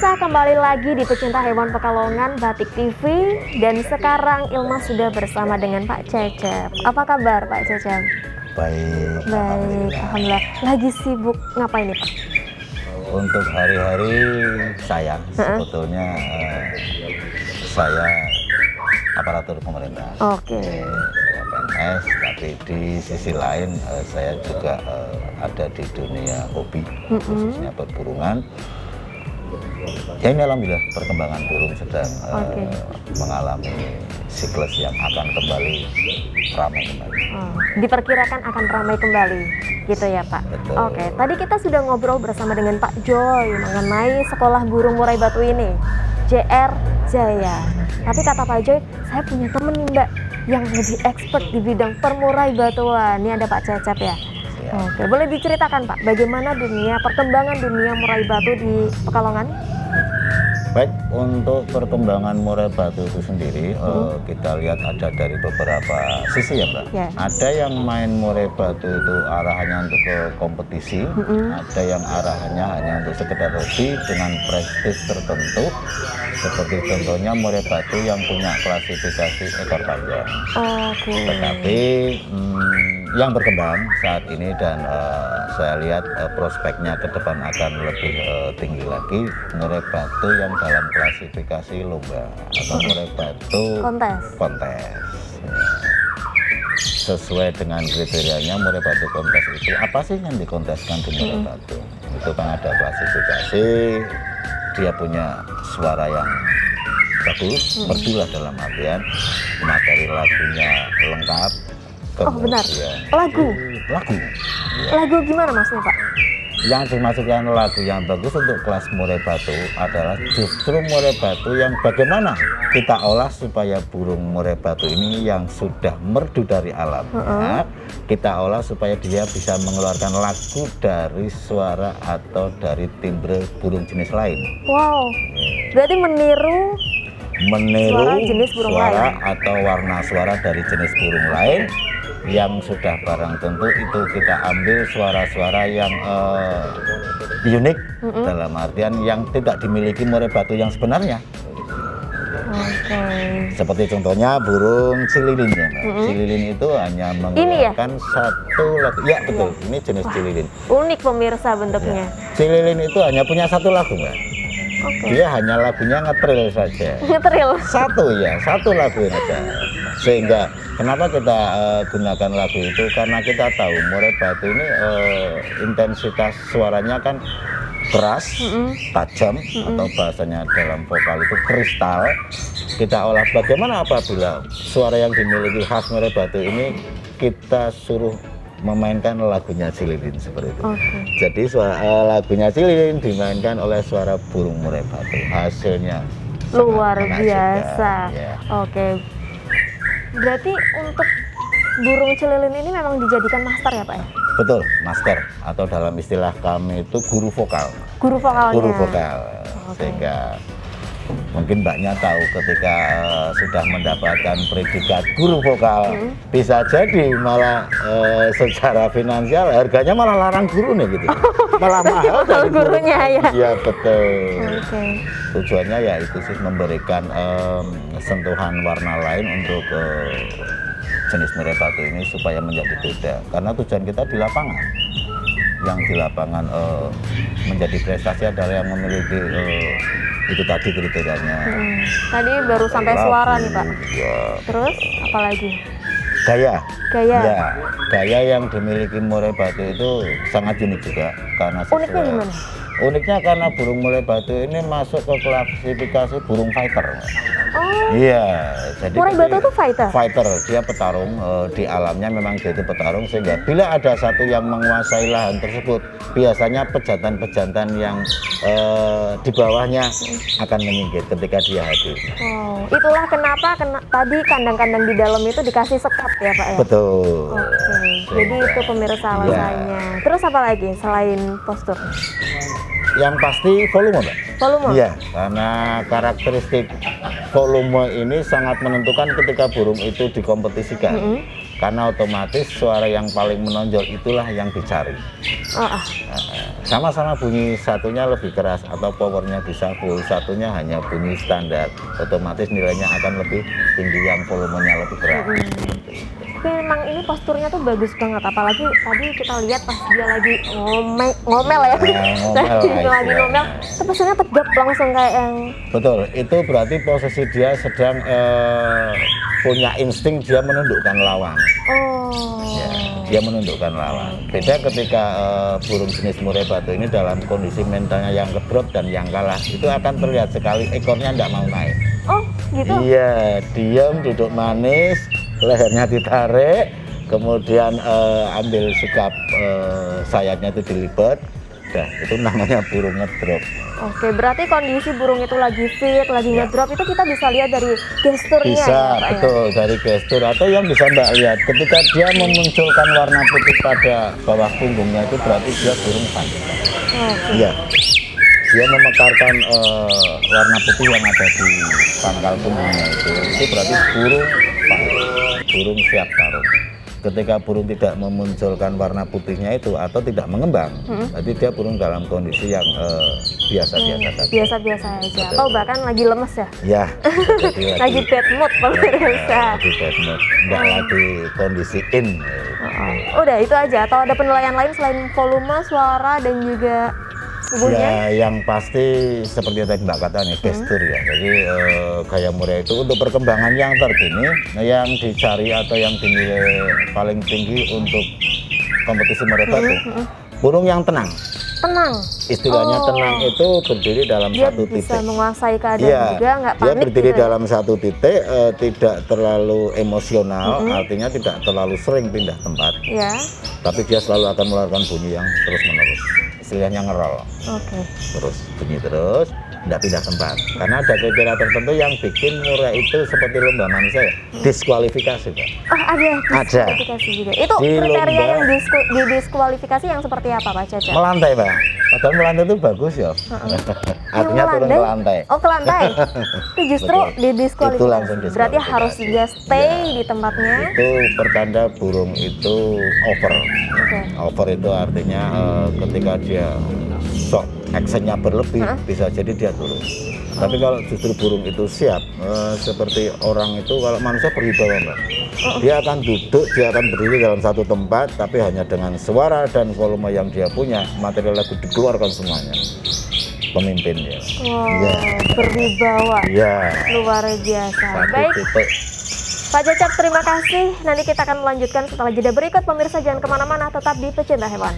Pemirsa, kembali lagi di Pecinta Hewan Pekalongan Batik TV. Dan sekarang Ilma sudah bersama dengan Pak Cecep. Apa kabar Pak Cecep? Baik, Baik, alhamdulillah. Lagi sibuk ngapain nih Pak? untuk hari-hari saya sebetulnya saya aparatur pemerintah. Oke. Saya PNS, tapi di sisi lain saya juga ada di dunia hobi, khususnya perburungan. Ya ini alhamdulillah perkembangan burung sedang mengalami siklus yang akan kembali ramai kembali. Diperkirakan akan ramai kembali, gitu ya Pak? Betul. Oke, tadi kita sudah ngobrol bersama dengan Pak Joy mengenai sekolah burung murai batu ini, JR Jaya. Tapi kata Pak Joy, saya punya temen nih Mbak yang lebih expert di bidang permurai batuan. Ini ada Pak Cecep ya? Oke, boleh diceritakan Pak, bagaimana perkembangan dunia murai batu di Pekalongan? Baik, untuk perkembangan murai batu itu sendiri kita lihat ada dari beberapa sisi ya Mbak. Ada yang main murai batu itu arahannya untuk ke kompetisi, ada yang arahannya hanya untuk sekedar hobi dengan prestis tertentu, seperti contohnya murai batu yang punya klasifikasi ekor panjang. Tetapi yang berkembang saat ini dan saya lihat prospeknya ke depan akan lebih tinggi lagi, murai batu yang dalam klasifikasi lomba atau murai batu kontes. Sesuai dengan kriterianya murai batu kontes itu apa sih yang dikonteskan di murai batu? Itu kan ada klasifikasi, dia punya suara yang bagus, merdulah dalam artian materi lagunya lengkap. Benar. Lagu. Lagu gimana maksudnya Pak? Yang dimasukkan lagu yang bagus untuk kelas murai batu adalah justru murai batu yang bagaimana kita olah supaya burung murai batu ini yang sudah merdu dari alamnya, kita olah supaya dia bisa mengeluarkan lagu dari suara atau dari timbre burung jenis lain. Wow, berarti meniru suara jenis burung lain atau warna suara dari jenis burung lain. Yang sudah barang tentu itu kita ambil suara-suara yang unik, dalam artian yang tidak dimiliki murai batu yang sebenarnya. Seperti contohnya burung cililin ya Mbak. Cililin itu hanya mengeluarkan satu lagu. Ya betul, ini jenis cililin. Unik pemirsa bentuknya. Cililin itu hanya punya satu lagu Mbak. Dia hanya lagunya ngetril saja. Ngetril? Satu lagu saja. Sehingga kenapa kita gunakan lagu itu? Karena kita tahu murai batu ini intensitas suaranya kan keras, tajam, atau bahasanya dalam vokal itu kristal. Kita olah bagaimana apabila suara yang dimiliki khas murai batu ini kita suruh memainkan lagunya cililin seperti itu. Jadi lagunya cililin dimainkan oleh suara burung murai batu. Hasilnya luar biasa. Berarti untuk burung cililin ini memang dijadikan master ya Pak ya? Betul, master atau dalam istilah kami itu guru vokal. Guru vokalnya. Guru vokal. Sehingga mungkin Mbaknya tahu ketika sudah mendapatkan predikat guru vokal, bisa jadi malah secara finansial harganya malah larang guru nih gitu. Malah mahal dari gurunya ya. Iya betul. Tujuannya ya itu sih memberikan sentuhan warna lain untuk jenis murai batu ini supaya menjadi beda. Karena tujuan kita di lapangan. Yang di lapangan menjadi prestasi adalah yang memiliki itu tadi kriterianya. Tadi baru sampai suara nih Pak. Terus apa lagi? Gaya. Ya, gaya yang dimiliki murai batu itu sangat unik juga karena uniknya gimana? Uniknya karena burung murai batu ini masuk ke klasifikasi burung fighter. Iya, jadi murai batu itu fighter. Dia petarung, di alamnya memang dia itu petarung, sehingga bila ada satu yang menguasai lahan tersebut, biasanya pejantan-pejantan yang di bawahnya akan menyingkir ketika dia hadir. Itulah kenapa tadi kandang-kandang di dalam itu dikasih sekat ya Pak ya? Betul. Jadi itu pemirsa alasannya. Terus apa lagi selain postur? Yang pasti volume Mbak. Volume? Iya, karena karakteristik volume ini sangat menentukan ketika burung itu dikompetisikan. Karena otomatis suara yang paling menonjol itulah yang dicari. sama-sama bunyi, satunya lebih keras atau powernya bisa full, satunya hanya bunyi standar, otomatis nilainya akan lebih tinggi yang volumenya lebih keras. Tapi memang ini posturnya tuh bagus banget, apalagi tadi kita lihat pas dia lagi ngomel ya, lagi ngomel, itu posturnya tegap langsung kayak yang. Betul, itu berarti posisi dia sedang punya insting dia menundukkan lawan. Ya, dia menundukkan lawan. Beda ketika burung jenis murai batu ini dalam kondisi mentalnya yang kedrop dan yang kalah, itu akan terlihat sekali ekornya tidak mau naik. Oh, gitu? Iya, diam, duduk manis, lehernya ditarik, kemudian ambil sikap sayapnya itu dilipat. Nah, itu namanya burung ngedrop. Oke, berarti kondisi burung itu lagi fit, lagi ngedrop, itu kita bisa lihat dari gesturnya. Bisa, ya, Pak, betul, ya? dari gestur. Atau yang bisa Mbak lihat, ketika dia memunculkan warna putih pada bawah punggungnya, itu berarti dia burung panjang. Iya, dia memekarkan warna putih yang ada di pangkal punggungnya itu berarti burung siap tarung. Ketika burung tidak memunculkan warna putihnya itu atau tidak mengembang, berarti dia burung dalam kondisi yang biasa-biasa saja. Biasa-biasa aja. Atau bahkan lagi lemes ya? Ya. lagi bad mood pemirsa. Lagi bad mood, nggak lagi kondisi in. Udah itu aja. Atau ada penilaian lain selain volume, suara dan juga tubuhnya? Ya, yang pasti seperti tadi Mbak kata nih, gestur ya. Jadi gaya murai itu untuk perkembangan yang terkini, yang dicari atau yang dinilai paling tinggi untuk kompetisi murai batu, burung yang tenang. Tenang. Istilahnya tenang itu berdiri dalam dia satu titik. Bisa menguasai keadaan juga, nggak panik. Dia berdiri gitu dalam satu titik, tidak terlalu emosional, artinya tidak terlalu sering pindah tempat. Ya. Tapi dia selalu akan mengeluarkan bunyi yang terus-menerus. Istilahnya ngerol. Terus bunyi terus, tidak pindah tempat. Karena ada kriteria tertentu yang bikin murai itu seperti lomba manusia ya, diskualifikasi, Pak. Oh, ada diskualifikasi juga. Itu Di kriteria lomba, yang didiskualifikasi yang seperti apa, Pak Caca? Melantai, Pak. Padahal melantai itu bagus ya. Artinya turun ke lantai. Oh, ke lantai. Itu justru didiskualifikasi. Itu langsung diskualifikasi. Berarti harus dia stay di tempatnya. Itu pertanda burung itu over. Over itu artinya ketika dia shock actionnya berlebih, bisa jadi dia turun. Tapi kalau justru burung itu siap, seperti orang itu, kalau manusia berwibawa, Mbak, dia akan duduk, dia akan berdiri dalam satu tempat, tapi hanya dengan suara dan volume yang dia punya, material lagu dikeluarkan semuanya. Pemimpin ya. Berwibawa. Luar biasa. Baik. Pak Cecep, terima kasih. Nanti kita akan melanjutkan setelah jeda berikut. Pemirsa jangan kemana-mana, tetap di Pecinta Hewan.